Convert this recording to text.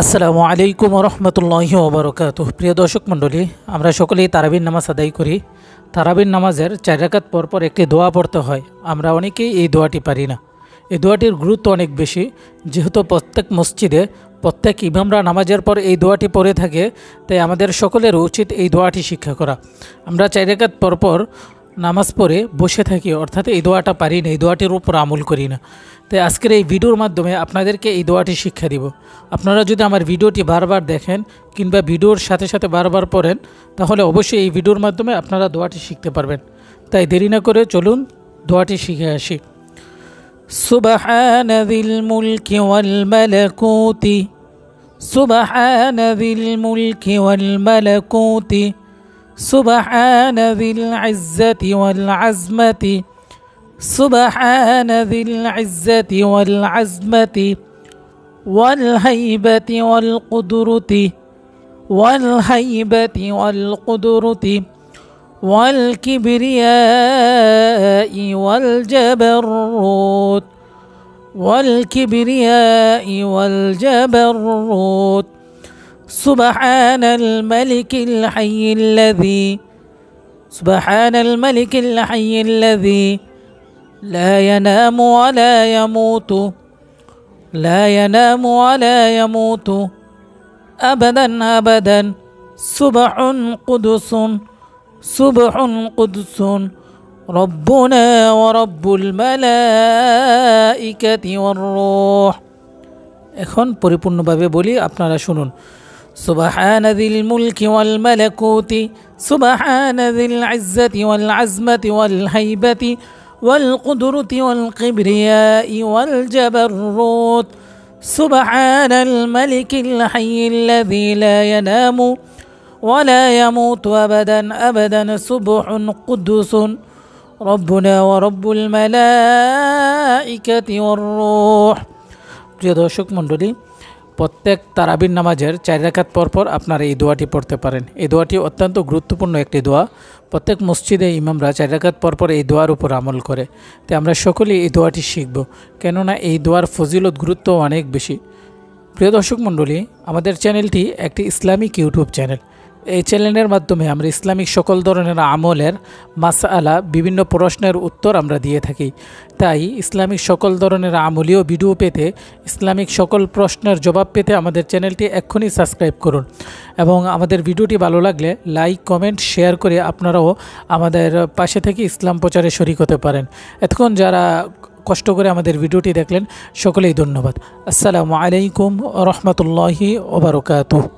আসসালামু আলাইকুম রহমতুল্লাহি ওবরকাতুহ। প্রিয় দর্শক মণ্ডলী, আমরা সকলেই তারাবির নামাজ আদায় করি। তারাবির নামাজের 4 রাকাত পরপর একটি দোয়া পড়তে হয়। আমরা অনেকেই এই দোয়াটি পারি না। এই দোয়াটির গুরুত্ব অনেক বেশি, যেহেতু প্রত্যেক মসজিদে প্রত্যেক ইমামরা নামাজের পর এই দোয়াটি পড়ে থাকে, তাই আমাদের সকলের উচিত এই দোয়াটি শিক্ষা করা। আমরা 4 রাকাত পরপর নামাজ পড়ে বসে থাকি, অর্থাৎ এই দোয়াটা পারি না, এই দোয়াটির উপর আমল করি না। তাই আজকের এই ভিডিওর মাধ্যমে আপনাদেরকে এই দোয়াটি শিক্ষা দিব। আপনারা যদি আমার ভিডিওটি বারবার দেখেন কিংবা ভিডিওর সাথে সাথে বারবার পড়েন, তাহলে অবশ্যই এই ভিডিওর মাধ্যমে আপনারা দোয়াটি শিখতে পারবেন। তাই দেরি না করে চলুন দোয়াটি শিখে আসি। সুবহানা যিল মুলকি ওয়াল মালাকুতি, সুবহানা যিল মুলকি ওয়াল মালাকুতি, সুবহানা যিল ইজ্জতি ওয়াল আজমতি, সুবহানা যিল ইজ্জতি ওয়াল আজমতি ওয়াল হাইবাতি ওয়াল কুদরতি, ওয়াল হাইবাতি ওয়াল কুদরতি ওয়াল কিবরিয়াই ওয়াল জাবারুত, ওয়াল কিবরিয়াই ওয়াল জাবারুত। সুবহানাল মালিকিল হাইয়্যিল্লাযী, সুবহানাল মালিকিল হাইয়্যিল্লাযী لا ينام ولا يموت، لا ينام ولا يموت أبدا أبدا. سبح قدس، سبح قدس ربنا ورب الملائكة والروح। এখন পরিপূর্ণভাবে বলি, আপনারা শুনুন। সুবহানা যিল মুলকি ওয়াল মালাকুতি, সুবহানা যিল ইজ্জতি ওয়াল আজমতি ওয়াল হাইবাতি والقدرة والكبرياء والجبروت. سبحان الملك الحي الذي لا ينام ولا يموت أبدا أبدا. سبح قدس ربنا ورب الملائكة والروح। প্রিয় দর্শক মণ্ডলী, প্রত্যেক তারাবির নামাজের 4 রাকাত পরপর আপনারা এই দোয়াটি পড়তে পারেন। এই দোয়াটি অত্যন্ত গুরুত্বপূর্ণ একটি দোয়া। প্রত্যেক মসজিদে ইমামরা 4 রাকাত পরপর এই দোয়ার উপর আমল করে। তাই আমরা সকলেই এই দোয়াটি শিখব, কেননা এই দোয়ার ফজিলত গুরুত্ব অনেক বেশি। প্রিয় দর্শক মণ্ডলী, আমাদের চ্যানেলটি একটি ইসলামিক ইউটিউব চ্যানেল। এই চ্যানেলের মাধ্যমে আমরা ইসলামিক সকল ধরনের আমলের মাসআলা, বিভিন্ন প্রশ্নের উত্তর আমরা দিয়ে থাকি। তাই ইসলামিক সকল ধরনের আমলীয় ভিডিও পেতে, ইসলামিক সকল প্রশ্নের জবাব পেতে আমাদের চ্যানেলটি এক্ষুনি সাবস্ক্রাইব করুন। এবং আমাদের ভিডিওটি ভালো লাগলে লাইক, কমেন্ট, শেয়ার করে আপনারাও আমাদের পাশে থেকে ইসলাম প্রচারে শরীক হতে পারেন। এতক্ষণ যারা কষ্ট করে আমাদের ভিডিওটি দেখলেন, সকলেই ধন্যবাদ। আসসালামু আলাইকুম রহমতুল্লাহি ওয়া বারাকাতুহু।